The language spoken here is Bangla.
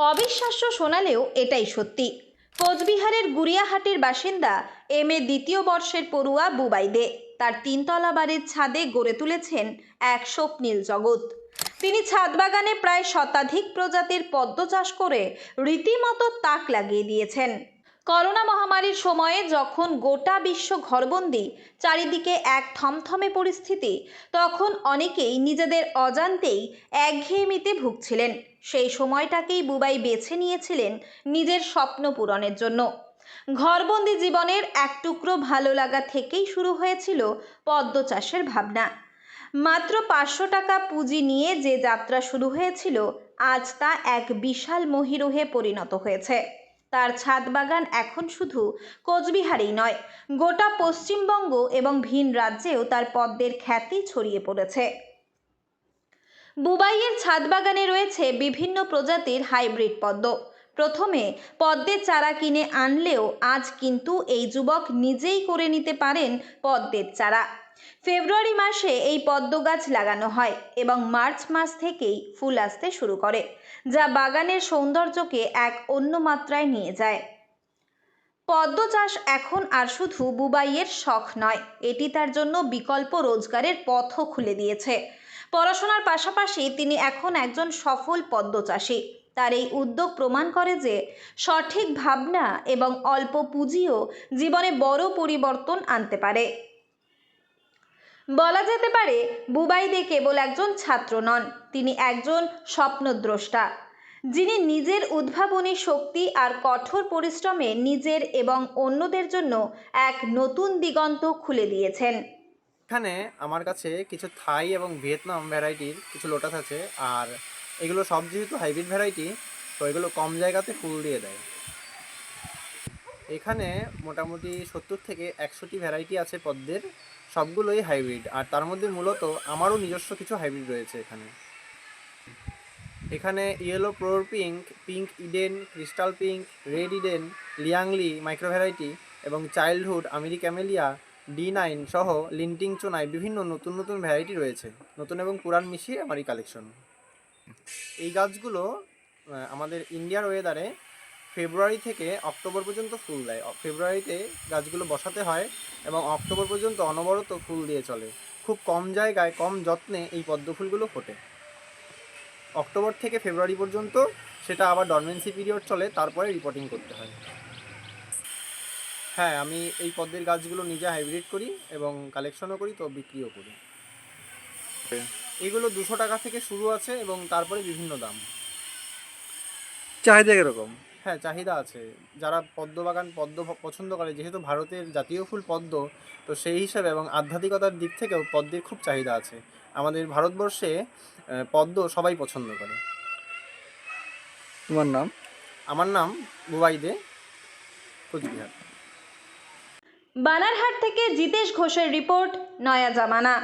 অবিশ্বাস্য শোনালেও এটাই সত্যি। কোচবিহারের গুড়িয়াহাটির বাসিন্দা MA দ্বিতীয় বর্ষের পড়ুয়া বুবাই দে তার তিনতলা বাড়ির ছাদে গড়ে তুলেছেন এক স্বপ্নীল জগৎ। তিনি ছাদ বাগানে প্রায় শতাধিক প্রজাতির পদ্ম চাষ করে রীতিমতো তাক লাগিয়ে দিয়েছেন। করোনা মহামারীর সময়ে যখন গোটা বিশ্ব ঘরবন্দি, চারিদিকে এক থমথমে পরিস্থিতি, তখন অনেকেই নিজেদের অজান্তেই একঘেয়েমিতে ভুগছিলেন। সেই সময়টাকেই বুবাই বেছে নিয়েছিলেন নিজের স্বপ্ন পূরণের জন্য। ঘরবন্দি জীবনের এক টুকরো ভালো লাগা থেকেই শুরু হয়েছিল পদ্ম চাষের ভাবনা। মাত্র 500 টাকা পুঁজি নিয়ে যে যাত্রা শুরু হয়েছিল, আজ তা এক বিশাল মহীরুহে পরিণত হয়েছে। তার ছাদ বাগান এখন শুধু কোচবিহারেই নয়, গোটা পশ্চিমবঙ্গ এবং ভিন রাজ্যেও তার পদ্মের খ্যাতি ছড়িয়ে পড়েছে। বুবাইয়ের ছাদ বাগানে রয়েছে বিভিন্ন প্রজাতির হাইব্রিড পদ্ম। প্রথমে পদ্মের চারা কিনে আনলেও আজ কিন্তু এই যুবক নিজেই করে নিতে পারেন পদ্মের চারা। ফেব্রুয়ারি মাসে এই পদ্ম গাছ লাগানো হয় এবং মার্চ মাস থেকেই ফুল আসতে শুরু করে, যা বাগানের সৌন্দর্যকে এক অন্য মাত্রায় নিয়ে যায়। পদ্ম চাষ এখন আর শুধু বুবাইয়ের শখ নয়, এটি তার জন্য বিকল্প রোজগারের পথও খুলে দিয়েছে। পড়াশোনার পাশাপাশি তিনি এখন একজন সফল পদ্ম চাষী। তার এই উদ্যোগ প্রমাণ করে যে সঠিক ভাবনা এবং অল্প পুঁজিও জীবনে বড় পরিবর্তন আনতে পারে। বলা যেতে পারে বুবাই দে কেবল একজন ছাত্র নন, তিনি একজন স্বপ্নদ্রষ্টা, যিনি নিজের উদ্ভাবনী শক্তি আর কঠোর পরিশ্রমে নিজের এবং অন্যদের জন্য এক নতুন দিগন্ত খুলে দিয়েছেন। এখানে আমার কাছে কিছু থাই এবং ভিয়েতনাম ভ্যারাইটির কিছু লোটাস আছে, আর এগুলো সব যেহেতু হাইব্রিড ভ্যারাইটি, তো এগুলো কম জায়গাতে ফুল দিয়ে দেয়। এখানে মোটামুটি 70 থেকে 100টি ভ্যারাইটি আছে পদ্মের, সবগুলোই হাইব্রিড, আর তার মধ্যে মূলত আমারও নিজস্ব কিছু হাইব্রিড রয়েছে। এখানে ইয়েলো প্রোর pink, pink Eden, crystal pink, red Eden, লিয়াংলি মাইক্রো ভ্যারাইটি এবং চাইল্ডহুড আমেরিক্যামেলিয়া D9 সহ লিন্টিং চোনায় বিভিন্ন নতুন নতুন ভ্যারাইটি রয়েছে। নতুন এবং পুরান মিশিয়ে আমারই কালেকশন। এই গাছগুলো আমাদের ইন্ডিয়ার ওয়েদারে ফেব্রুয়ারি থেকে অক্টোবর পর্যন্ত ফুল দেয়। ফেব্রুয়ারিতে গাছগুলো বসাতে হয় এবং অক্টোবর পর্যন্ত অনবরত ফুল দিয়ে চলে। খুব কম জায়গায় কম যত্নে এই পদ্ম ফুলগুলো ফোটে। অক্টোবর থেকে ফেব্রুয়ারি পর্যন্ত সেটা আবার ডরমেন্সি পিরিয়ড চলে, তারপরে রিপোর্টিং করতে হয়। হ্যাঁ, আমি এই পদ্মের গাছগুলো নিজে হাইব্রিড করি এবং কালেকশনও করি, তো বিক্রিও করি। এগুলো 200 টাকা থেকে শুরু আছে এবং তারপরে বিভিন্ন দাম। চাহিদা কিরকম? হ্যাঁ, চাহিদা আছে। যারা পদ্ম পছন্দ করে, যেহেতু ভারতের জাতীয় ফুল পদ্ম, তো সেই হিসাবে এবং আধ্যাত্মিকতার দিক থেকেও পদ্মের খুব চাহিদা আছে। আমাদের ভারতবর্ষে পদ্ম সবাই পছন্দ করে। তোমার নাম? আমার নাম বুবাই দে, কোচবিহার। বানারহাট থেকে জিতেশ ঘোষের রিপোর্ট, নয়া জামানা।